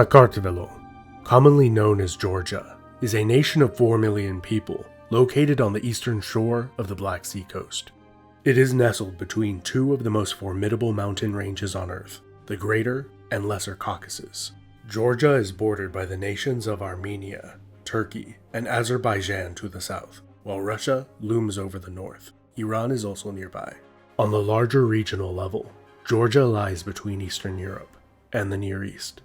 Kartvalians, commonly known as Georgia, is a nation of 4 million people located on the eastern shore of the Black Sea coast. It is nestled between two of the most formidable mountain ranges on Earth, the Greater and Lesser Caucasus. Georgia is bordered by the nations of Armenia, Turkey, and Azerbaijan to the south, while Russia looms over the north. Iran is also nearby. On the larger regional level, Georgia lies between Eastern Europe and the Near East.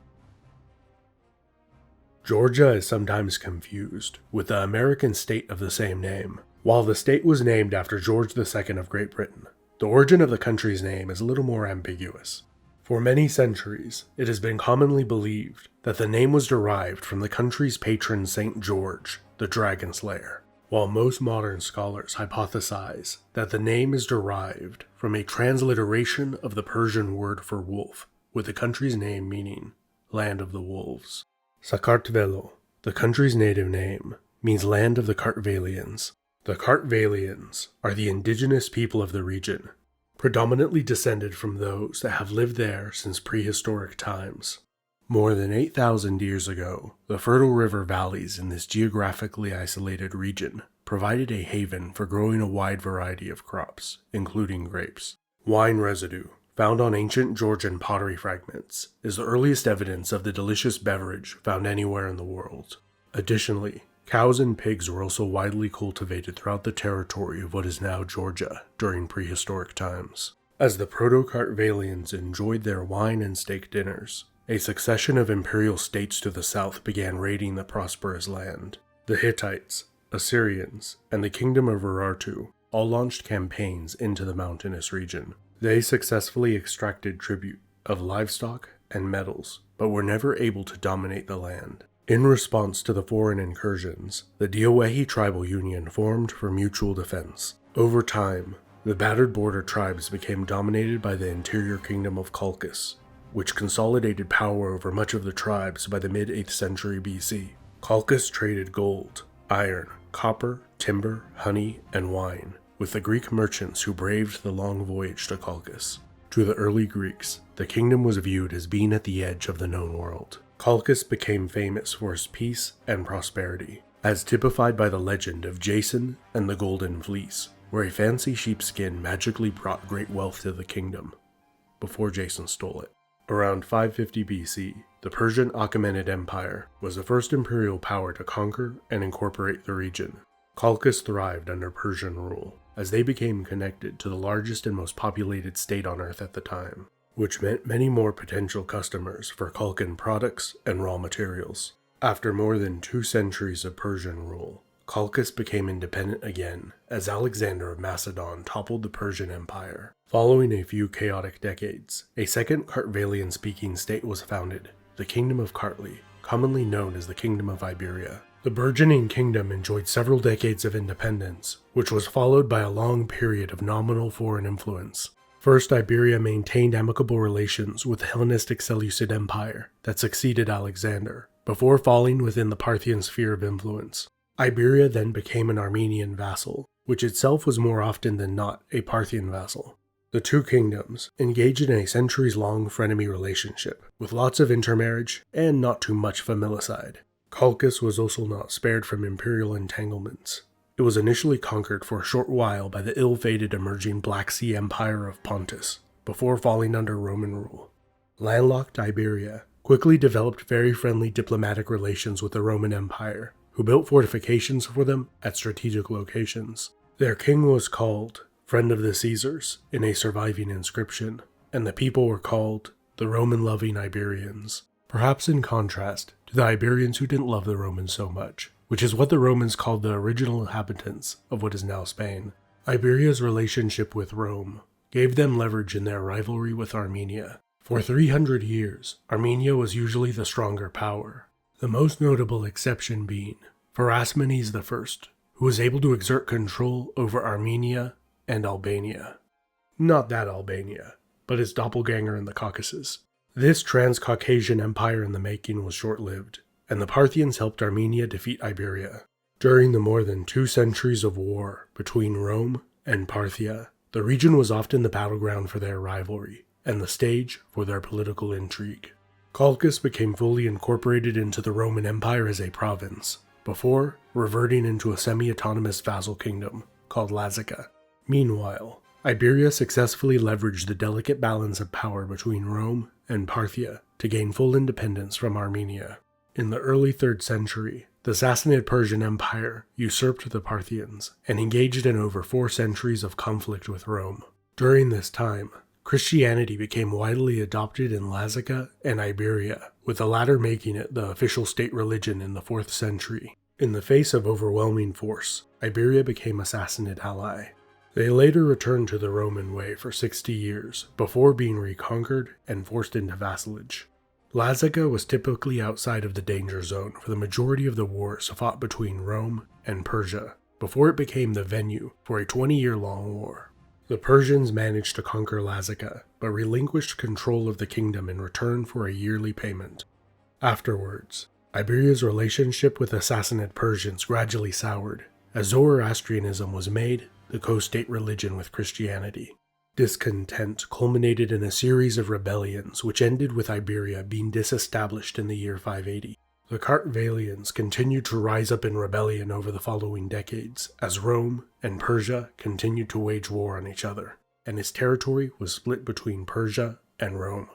Georgia is sometimes confused with the American state of the same name. While the state was named after George II of Great Britain, the origin of the country's name is a little more ambiguous. For many centuries, it has been commonly believed that the name was derived from the country's patron Saint George, the Dragon Slayer, while most modern scholars hypothesize that the name is derived from a transliteration of the Persian word for wolf, with the country's name meaning Land of the Wolves. Kartvalians, the country's native name, means Land of the Kartvalians. The Kartvalians are the indigenous people of the region, predominantly descended from those that have lived there since prehistoric times. More than 8,000 years ago, the fertile river valleys in this geographically isolated region provided a haven for growing a wide variety of crops, including grapes. Wine residue, found on ancient Georgian pottery fragments, is the earliest evidence of the delicious beverage found anywhere in the world. Additionally, cows and pigs were also widely cultivated throughout the territory of what is now Georgia during prehistoric times. As the Proto-Kartvalians enjoyed their wine and steak dinners, a succession of imperial states to the south began raiding the prosperous land. The Hittites, Assyrians, and the Kingdom of Urartu all launched campaigns into the mountainous region. They successfully extracted tribute of livestock and metals, but were never able to dominate the land. In response to the foreign incursions, the Diowehi tribal union formed for mutual defense. Over time, the battered border tribes became dominated by the interior kingdom of Chalkis, which consolidated power over much of the tribes by the mid-8th century BC. Chalkis traded gold, iron, copper, timber, honey, and wine with the Greek merchants who braved the long voyage to Chalkis. To the early Greeks, the kingdom was viewed as being at the edge of the known world. Chalkis became famous for its peace and prosperity, as typified by the legend of Jason and the Golden Fleece, where a fancy sheepskin magically brought great wealth to the kingdom, before Jason stole it. Around 550 BC, the Persian Achaemenid Empire was the first imperial power to conquer and incorporate the region. Chalkis thrived under Persian rule, as they became connected to the largest and most populated state on Earth at the time, which meant many more potential customers for Chalkan products and raw materials. After more than 2 centuries of Persian rule, Chalkis became independent again as Alexander of Macedon toppled the Persian Empire. Following a few chaotic decades, a second Kartvalian-speaking state was founded, the Kingdom of Kartli, commonly known as the Kingdom of Iberia. The burgeoning kingdom enjoyed several decades of independence, which was followed by a long period of nominal foreign influence. First, Iberia maintained amicable relations with the Hellenistic Seleucid Empire that succeeded Alexander, before falling within the Parthian sphere of influence. Iberia then became an Armenian vassal, which itself was more often than not a Parthian vassal. The two kingdoms engaged in a centuries-long frenemy relationship, with lots of intermarriage and not too much familicide. Chalkis was also not spared from imperial entanglements. It was initially conquered for a short while by the ill-fated emerging Black Sea Empire of Pontus, before falling under Roman rule. Landlocked Iberia quickly developed very friendly diplomatic relations with the Roman Empire, who built fortifications for them at strategic locations. Their king was called Friend of the Caesars in a surviving inscription, and the people were called the Roman-loving Iberians, perhaps in contrast to the Iberians who didn't love the Romans so much, which is what the Romans called the original inhabitants of what is now Spain. Iberia's relationship with Rome gave them leverage in their rivalry with Armenia. For 300 years, Armenia was usually the stronger power, the most notable exception being Pharasmanes I, who was able to exert control over Armenia and Albania. Not that Albania, but its doppelganger in the Caucasus. This Transcaucasian empire in the making was short-lived, and the Parthians helped Armenia defeat Iberia. During the more than 2 centuries of war between Rome and Parthia, the region was often the battleground for their rivalry, and the stage for their political intrigue. Colchis became fully incorporated into the Roman Empire as a province, before reverting into a semi-autonomous vassal kingdom called Lazica. Meanwhile, Iberia successfully leveraged the delicate balance of power between Rome and Parthia to gain full independence from Armenia. In the early 3rd century, the Sassanid Persian Empire usurped the Parthians and engaged in over 4 centuries of conflict with Rome. During this time, Christianity became widely adopted in Lazica and Iberia, with the latter making it the official state religion in the 4th century. In the face of overwhelming force, Iberia became a Sassanid ally. They later returned to the Roman way for 60 years, before being reconquered and forced into vassalage. Lazica was typically outside of the danger zone for the majority of the wars fought between Rome and Persia, before it became the venue for a 20-year-long war. The Persians managed to conquer Lazica, but relinquished control of the kingdom in return for a yearly payment. Afterwards, Iberia's relationship with the Sassanid Persians gradually soured, as Zoroastrianism was made the co-state religion with Christianity. Discontent culminated in a series of rebellions which ended with Iberia being disestablished in the year 580. The Kartvalians continued to rise up in rebellion over the following decades, as Rome and Persia continued to wage war on each other, and its territory was split between Persia and Rome.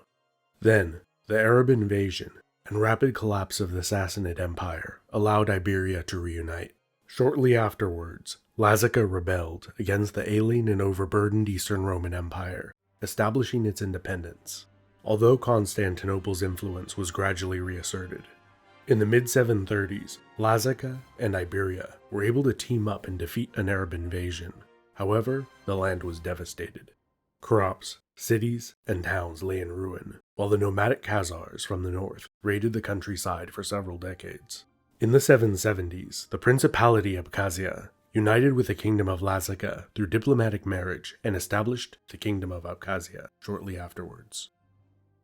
Then, the Arab invasion and rapid collapse of the Sassanid Empire allowed Iberia to reunite. Shortly afterwards, Lazica rebelled against the ailing and overburdened Eastern Roman Empire, establishing its independence, although Constantinople's influence was gradually reasserted. In the mid-730s, Lazica and Iberia were able to team up and defeat an Arab invasion. However, the land was devastated. Crops, cities, and towns lay in ruin, while the nomadic Khazars from the north raided the countryside for several decades. In the 770s, the Principality of Abkhazia united with the Kingdom of Lazica through diplomatic marriage and established the Kingdom of Abkhazia shortly afterwards.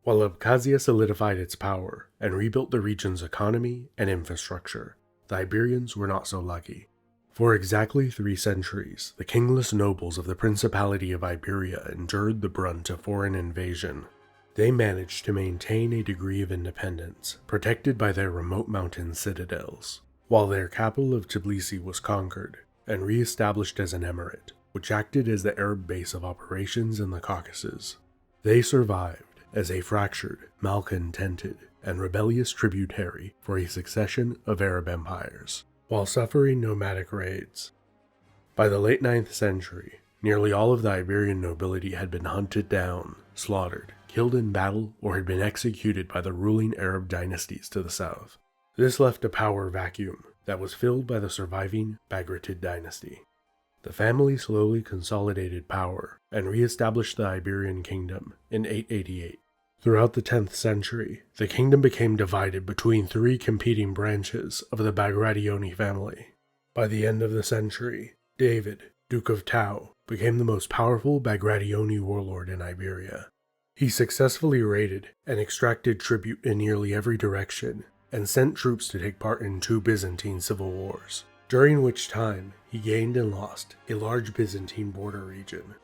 While Abkhazia solidified its power and rebuilt the region's economy and infrastructure, the Iberians were not so lucky. For exactly 3 centuries, the kingless nobles of the Principality of Iberia endured the brunt of foreign invasion. They managed to maintain a degree of independence, protected by their remote mountain citadels, while their capital of Tbilisi was conquered and re-established as an emirate, which acted as the Arab base of operations in the Caucasus. They survived as a fractured, malcontented, and rebellious tributary for a succession of Arab empires, while suffering nomadic raids. By the late 9th century, nearly all of the Iberian nobility had been hunted down, slaughtered, killed in battle, or had been executed by the ruling Arab dynasties to the south. This left a power vacuum that was filled by the surviving Bagratid dynasty. The family slowly consolidated power and re-established the Iberian kingdom in 888. Throughout the 10th century, the kingdom became divided between 3 competing branches of the Bagrationi family. By the end of the century, David, Duke of Tau, became the most powerful Bagrationi warlord in Iberia. He successfully raided and extracted tribute in nearly every direction, and sent troops to take part in 2 Byzantine civil wars, during which time he gained and lost a large Byzantine border region.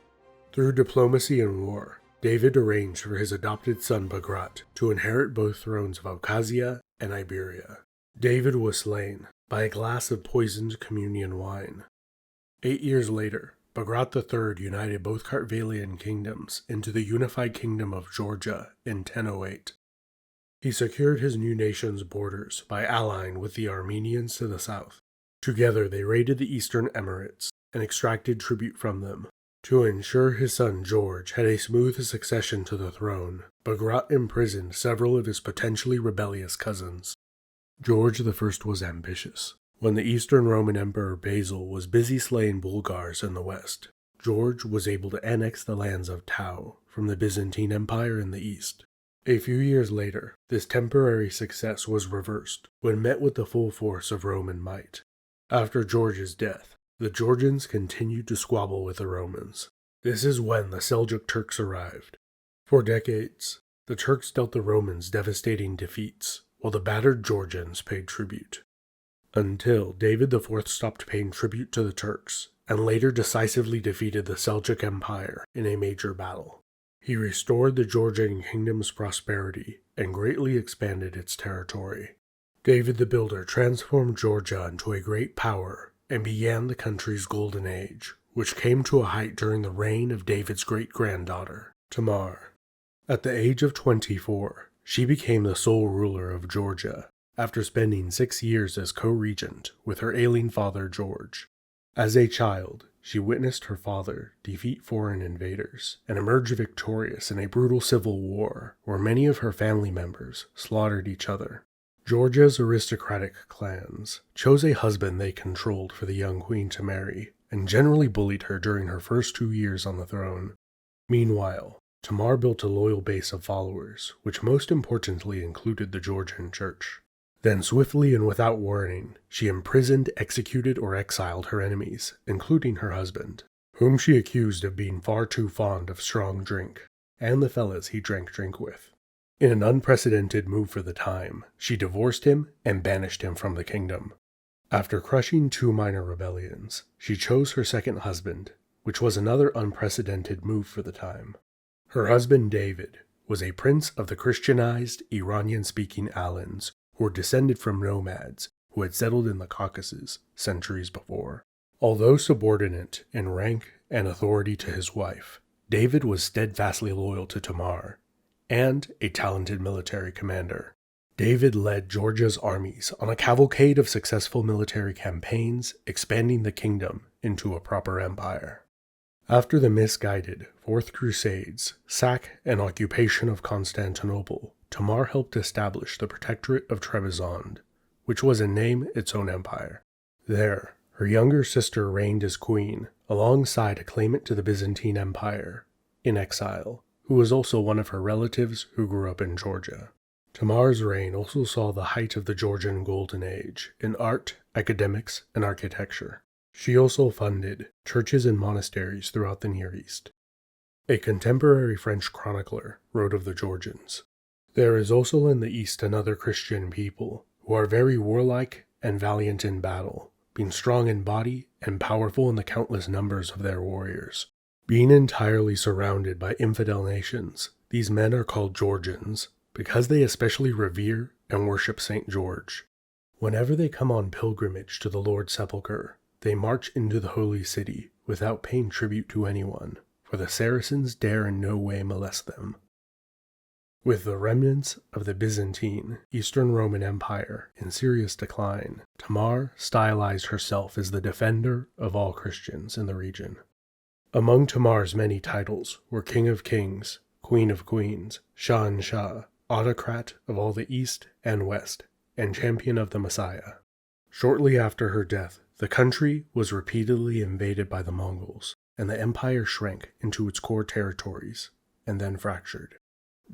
Through diplomacy and war, David arranged for his adopted son Bagrat to inherit both thrones of Abkhazia and Iberia. David was slain by a glass of poisoned communion wine. 8 years later, Bagrat III united both Kartvalian kingdoms into the unified kingdom of Georgia in 1008. He secured his new nation's borders by allying with the Armenians to the south. Together they raided the eastern emirates and extracted tribute from them. To ensure his son George had a smooth succession to the throne, Bagrat imprisoned several of his potentially rebellious cousins. George I was ambitious. When the Eastern Roman Emperor Basil was busy slaying Bulgars in the west, George was able to annex the lands of Tau from the Byzantine Empire in the east. A few years later, this temporary success was reversed when met with the full force of Roman might. After George's death, the Georgians continued to squabble with the Romans. This is when the Seljuk Turks arrived. For decades, the Turks dealt the Romans devastating defeats, while the battered Georgians paid tribute. Until David IV stopped paying tribute to the Turks, and later decisively defeated the Seljuk Empire in a major battle. He restored the Georgian kingdom's prosperity and greatly expanded its territory. David the Builder transformed Georgia into a great power and began the country's golden age, which came to a height during the reign of David's great-granddaughter, Tamar. At the age of 24, she became the sole ruler of Georgia, after spending 6 years as co-regent with her ailing father George. As a child, she witnessed her father defeat foreign invaders and emerge victorious in a brutal civil war where many of her family members slaughtered each other. Georgia's aristocratic clans chose a husband they controlled for the young queen to marry, and generally bullied her during her first 2 years on the throne. Meanwhile, Tamar built a loyal base of followers, which most importantly included the Georgian church. Then swiftly and without warning, she imprisoned, executed, or exiled her enemies, including her husband, whom she accused of being far too fond of strong drink, and the fellas he drank drink with. In an unprecedented move for the time, she divorced him and banished him from the kingdom. After crushing 2 minor rebellions, she chose her second husband, which was another unprecedented move for the time. Her husband David was a prince of the Christianized, Iranian-speaking Alans, who were descended from nomads who had settled in the Caucasus centuries before. Although subordinate in rank and authority to his wife, David was steadfastly loyal to Tamar, and a talented military commander. David led Georgia's armies on a cavalcade of successful military campaigns, expanding the kingdom into a proper empire. After the misguided Fourth Crusades, sack and occupation of Constantinople, Tamar helped establish the Protectorate of Trebizond, which was in name its own empire. There, her younger sister reigned as queen, alongside a claimant to the Byzantine Empire, in exile, who was also one of her relatives who grew up in Georgia. Tamar's reign also saw the height of the Georgian Golden Age in art, academics, and architecture. She also funded churches and monasteries throughout the Near East. A contemporary French chronicler wrote of the Georgians, "There is also in the East another Christian people, who are very warlike and valiant in battle, being strong in body and powerful in the countless numbers of their warriors. Being entirely surrounded by infidel nations, these men are called Georgians, because they especially revere and worship St. George. Whenever they come on pilgrimage to the Lord's Sepulchre, they march into the holy city without paying tribute to anyone, for the Saracens dare in no way molest them." With the remnants of the Byzantine, Eastern Roman Empire in serious decline, Tamar stylized herself as the defender of all Christians in the region. Among Tamar's many titles were King of Kings, Queen of Queens, Shah and Shah, Autocrat of all the East and West, and Champion of the Messiah. Shortly after her death, the country was repeatedly invaded by the Mongols, and the empire shrank into its core territories, and then fractured.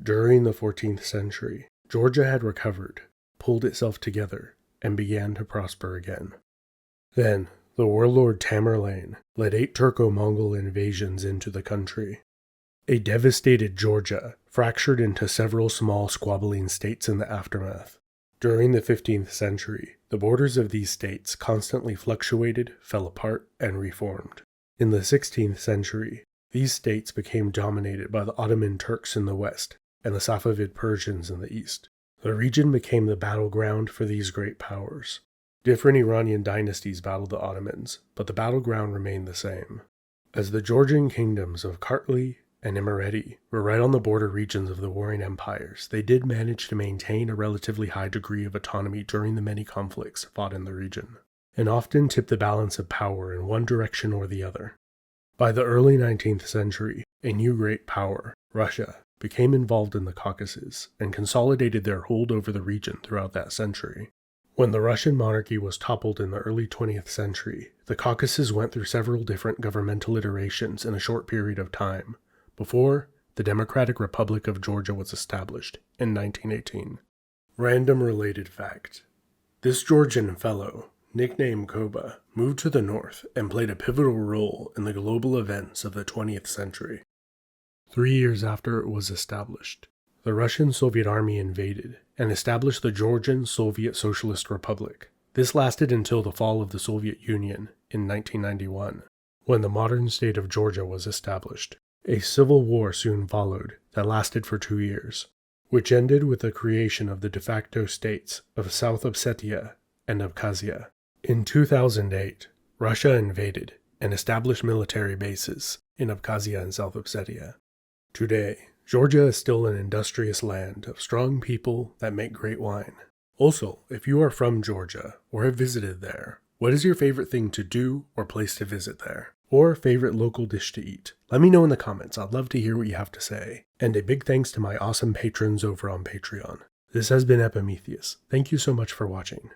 During the 14th century, Georgia had recovered, pulled itself together, and began to prosper again. Then, the warlord Tamerlane led 8 Turco-Mongol invasions into the country. A devastated Georgia fractured into several small squabbling states in the aftermath. During the 15th century, the borders of these states constantly fluctuated, fell apart, and reformed. In the 16th century, these states became dominated by the Ottoman Turks in the west and the Safavid Persians in the east. The region became the battleground for these great powers. Different Iranian dynasties battled the Ottomans, but the battleground remained the same. As the Georgian kingdoms of Kartli and Imereti were right on the border regions of the warring empires, they did manage to maintain a relatively high degree of autonomy during the many conflicts fought in the region, and often tipped the balance of power in one direction or the other. By the early 19th century, a new great power, Russia, became involved in the Caucasus and consolidated their hold over the region throughout that century. When the Russian monarchy was toppled in the early 20th century, the Caucasus went through several different governmental iterations in a short period of time, before the Democratic Republic of Georgia was established in 1918. Random related fact: this Georgian fellow, nicknamed Koba, moved to the north and played a pivotal role in the global events of the 20th century. 3 years after it was established, the Russian Soviet army invaded and established the Georgian Soviet Socialist Republic. This lasted until the fall of the Soviet Union in 1991, when the modern state of Georgia was established. A civil war soon followed that lasted for 2 years, which ended with the creation of the de facto states of South Ossetia and Abkhazia. In 2008, Russia invaded and established military bases in Abkhazia and South Ossetia. Today, Georgia is still an industrious land of strong people that make great wine. Also, if you are from Georgia or have visited there, what is your favorite thing to do or place to visit there? Or favorite local dish to eat? Let me know in the comments. I'd love to hear what you have to say. And a big thanks to my awesome patrons over on Patreon. This has been Epimetheus. Thank you so much for watching.